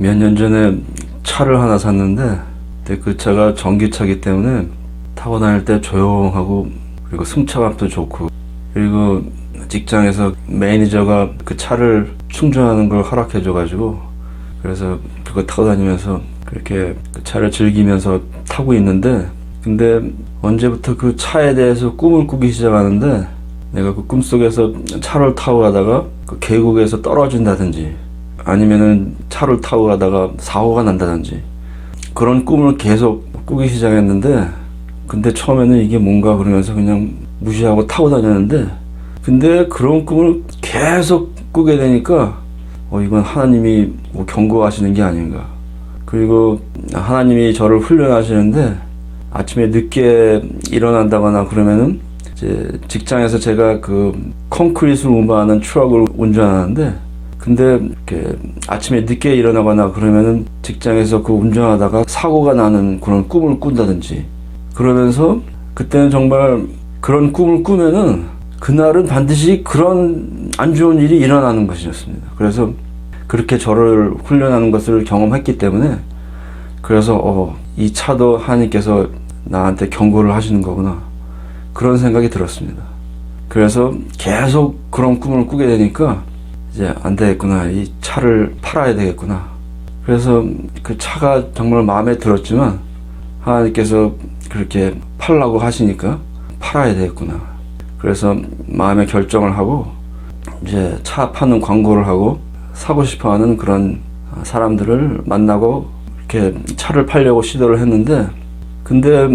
몇 년 전에 차를 하나 샀는데, 근데 그 차가 전기차기 때문에 타고 다닐 때 조용하고, 그리고 승차감도 좋고, 그리고 직장에서 매니저가 그 차를 충전하는 걸 허락해줘가지고, 그래서 그거 타고 다니면서 그렇게 그 차를 즐기면서 타고 있는데, 근데 언제부터 그 차에 대해서 꿈을 꾸기 시작하는데, 내가 그 꿈속에서 차를 타고 가다가 그 계곡에서 떨어진다든지, 아니면은 차를 타고 가다가 사고가 난다든지, 그런 꿈을 계속 꾸기 시작했는데, 근데 처음에는 이게 뭔가 그러면서 그냥 무시하고 타고 다녔는데, 근데 그런 꿈을 계속 꾸게 되니까 이건 하나님이 뭐 경고하시는 게 아닌가. 그리고 하나님이 저를 훈련하시는데, 아침에 늦게 일어난다거나 그러면은 이제 직장에서 제가 그 콘크리트를 운반하는 트럭을 운전하는데, 근데 이렇게 아침에 늦게 일어나거나 그러면은 직장에서 그 운전하다가 사고가 나는 그런 꿈을 꾼다든지, 그러면서 그때는 정말 그런 꿈을 꾸면은 그날은 반드시 그런 안 좋은 일이 일어나는 것이었습니다. 그래서 그렇게 저를 훈련하는 것을 경험했기 때문에, 그래서 이 차도 하나님께서 나한테 경고를 하시는 거구나, 그런 생각이 들었습니다. 그래서 계속 그런 꿈을 꾸게 되니까 이제 안 되겠구나, 이 차를 팔아야 되겠구나. 그래서 그 차가 정말 마음에 들었지만 하나님께서 그렇게 팔라고 하시니까 팔아야 되겠구나. 그래서 마음의 결정을 하고 이제 차 파는 광고를 하고 사고 싶어하는 그런 사람들을 만나고 이렇게 차를 팔려고 시도를 했는데, 근데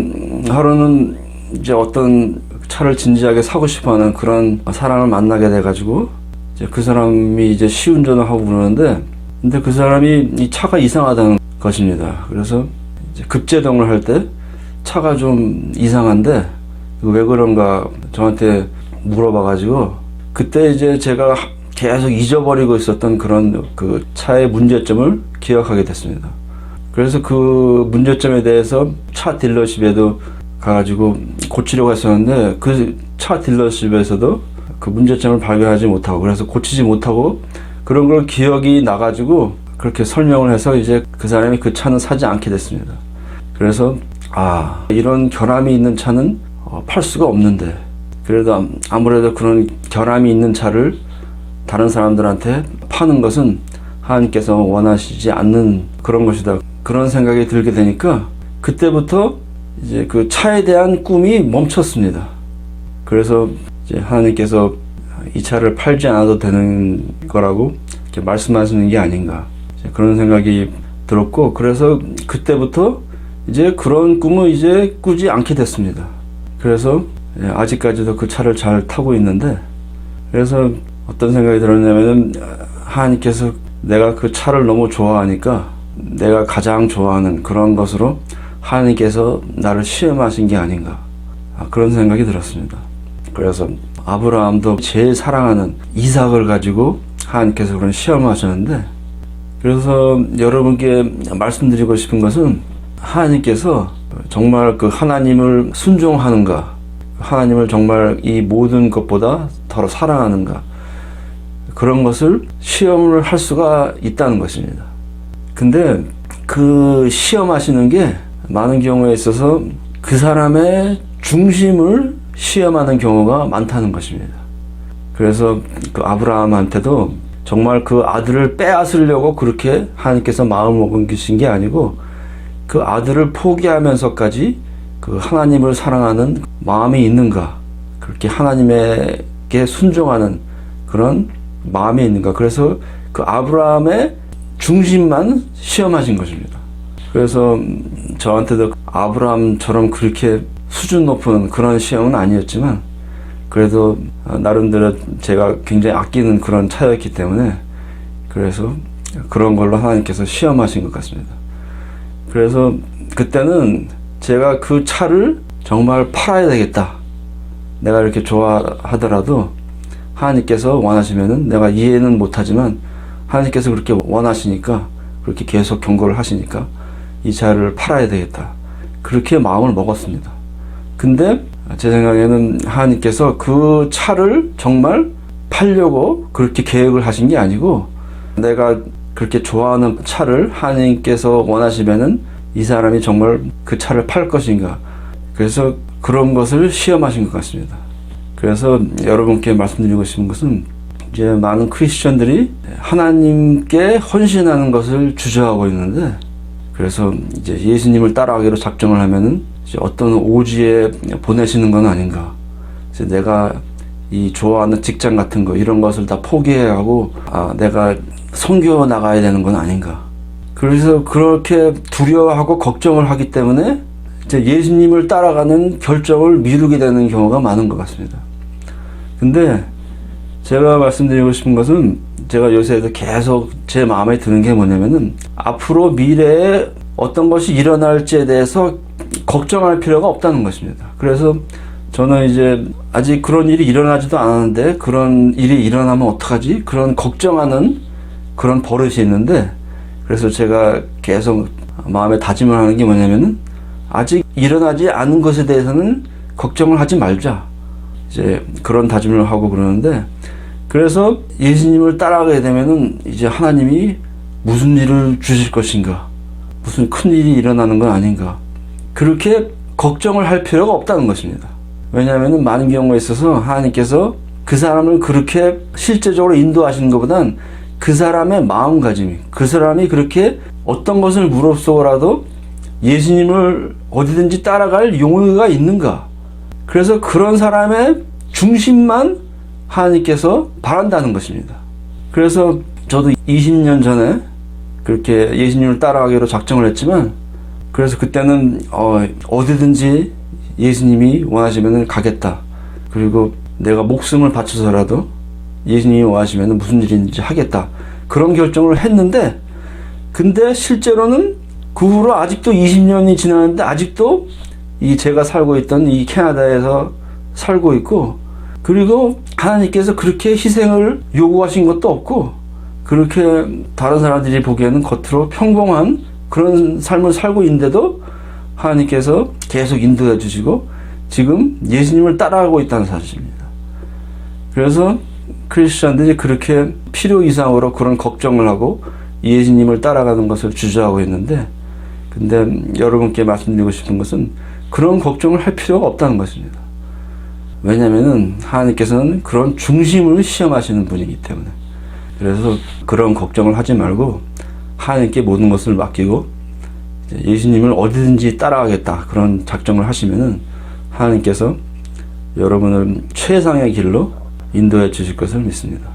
하루는 이제 어떤 차를 진지하게 사고 싶어하는 그런 사람을 만나게 돼가지고, 이제 그 사람이 이제 시운전을 하고 그러는데, 근데 그 사람이 이 차가 이상하다는 것입니다. 그래서 이제 급제동을 할 때 차가 좀 이상한데 왜 그런가 저한테 물어봐가지고, 그때 이제 제가 계속 잊어버리고 있었던 그런 그 차의 문제점을 기억하게 됐습니다. 그래서 그 문제점에 대해서 차 딜러십에도 가가지고 고치려고 했었는데, 그 차 딜러십에서도 그 문제점을 발견하지 못하고, 그래서 고치지 못하고, 그런 걸 기억이 나가지고 그렇게 설명을 해서 이제 그 사람이 그 차는 사지 않게 됐습니다. 그래서 이런 결함이 있는 차는 팔 수가 없는데, 그래도 아무래도 그런 결함이 있는 차를 다른 사람들한테 파는 것은 하나님께서 원하시지 않는 그런 것이다, 그런 생각이 들게 되니까 그때부터 이제 그 차에 대한 꿈이 멈췄습니다. 그래서 이제 하나님께서 이 차를 팔지 않아도 되는 거라고 이렇게 말씀하시는 게 아닌가, 그런 생각이 들었고, 그래서 그때부터 이제 그런 꿈을 이제 꾸지 않게 됐습니다. 그래서 아직까지도 그 차를 잘 타고 있는데, 그래서 어떤 생각이 들었냐면은, 하나님께서 내가 그 차를 너무 좋아하니까 내가 가장 좋아하는 그런 것으로 하나님께서 나를 시험하신 게 아닌가, 그런 생각이 들었습니다. 그래서 아브라함도 제일 사랑하는 이삭을 가지고 하나님께서 그런 시험을 하셨는데, 그래서 여러분께 말씀드리고 싶은 것은, 하나님께서 정말 그 하나님을 순종하는가, 하나님을 정말 이 모든 것보다 더 사랑하는가, 그런 것을 시험을 할 수가 있다는 것입니다. 근데 그 시험하시는 게 많은 경우에 있어서 그 사람의 중심을 시험하는 경우가 많다는 것입니다. 그래서 그 아브라함한테도 정말 그 아들을 빼앗으려고 그렇게 하나님께서 마음을 먹으신 게 아니고, 그 아들을 포기하면서까지 그 하나님을 사랑하는 마음이 있는가, 그렇게 하나님에게 순종하는 그런 마음이 있는가, 그래서 그 아브라함의 중심만 시험하신 것입니다. 그래서 저한테도 아브라함처럼 그렇게 수준 높은 그런 시험은 아니었지만, 그래도 나름대로 제가 굉장히 아끼는 그런 차였기 때문에, 그래서 그런 걸로 하나님께서 시험하신 것 같습니다. 그래서 그때는 제가 그 차를 정말 팔아야 되겠다, 내가 이렇게 좋아하더라도 하나님께서 원하시면은, 내가 이해는 못하지만 하나님께서 그렇게 원하시니까, 그렇게 계속 경고를 하시니까 이 차를 팔아야 되겠다, 그렇게 마음을 먹었습니다. 근데 제 생각에는 하나님께서 그 차를 정말 팔려고 그렇게 계획을 하신 게 아니고, 내가 그렇게 좋아하는 차를 하나님께서 원하시면은 이 사람이 정말 그 차를 팔 것인가. 그래서 그런 것을 시험하신 것 같습니다. 그래서 여러분께 말씀드리고 싶은 것은 이제 많은 크리스천들이 하나님께 헌신하는 것을 주저하고 있는데, 그래서 이제 예수님을 따라가기로 작정을 하면은 이제 어떤 오지에 보내시는 건 아닌가. 이제 내가 이 좋아하는 직장 같은 거 이런 것을 다 포기해야 하고 내가 선교 나가야 되는 건 아닌가. 그래서 그렇게 두려워하고 걱정을 하기 때문에 이제 예수님을 따라가는 결정을 미루게 되는 경우가 많은 것 같습니다. 근데 제가 말씀드리고 싶은 것은 제가 요새도 계속 제 마음에 드는 게 뭐냐면은 앞으로 미래에 어떤 것이 일어날지에 대해서 걱정할 필요가 없다는 것입니다. 그래서 저는 이제 아직 그런 일이 일어나지도 않았는데 그런 일이 일어나면 어떡하지? 그런 걱정하는 그런 버릇이 있는데, 그래서 제가 계속 마음에 다짐을 하는 게 뭐냐면은 아직 일어나지 않은 것에 대해서는 걱정을 하지 말자. 이제 그런 다짐을 하고 그러는데, 그래서 예수님을 따라가게 되면은 이제 하나님이 무슨 일을 주실 것인가? 무슨 큰 일이 일어나는 건 아닌가? 그렇게 걱정을 할 필요가 없다는 것입니다. 왜냐하면 많은 경우에 있어서 하나님께서 그 사람을 그렇게 실제적으로 인도하시는 것보단 그 사람의 마음가짐이, 그 사람이 그렇게 어떤 것을 무릅쓰고라도 예수님을 어디든지 따라갈 용의가 있는가. 그래서 그런 사람의 중심만 하나님께서 바란다는 것입니다. 그래서 저도 20년 전에 그렇게 예수님을 따라가기로 작정을 했지만, 그래서 그때는 어디든지 예수님이 원하시면 가겠다. 그리고 내가 목숨을 바쳐서라도 예수님이 원하시면 무슨 일인지 하겠다. 그런 결정을 했는데, 근데 실제로는 그 후로 아직도 20년이 지났는데 아직도 이 제가 살고 있던 이 캐나다에서 살고 있고, 그리고 하나님께서 그렇게 희생을 요구하신 것도 없고, 그렇게 다른 사람들이 보기에는 겉으로 평범한 그런 삶을 살고 있는데도 하나님께서 계속 인도해 주시고 지금 예수님을 따라가고 있다는 사실입니다. 그래서 크리스천들이 그렇게 필요 이상으로 그런 걱정을 하고 예수님을 따라가는 것을 주저하고 있는데, 근데 여러분께 말씀드리고 싶은 것은 그런 걱정을 할 필요가 없다는 것입니다. 왜냐하면 하나님께서는 그런 중심을 시험하시는 분이기 때문에. 그래서 그런 걱정을 하지 말고 하나님께 모든 것을 맡기고 예수님을 어디든지 따라가겠다, 그런 작정을 하시면은 하나님께서 여러분을 최상의 길로 인도해 주실 것을 믿습니다.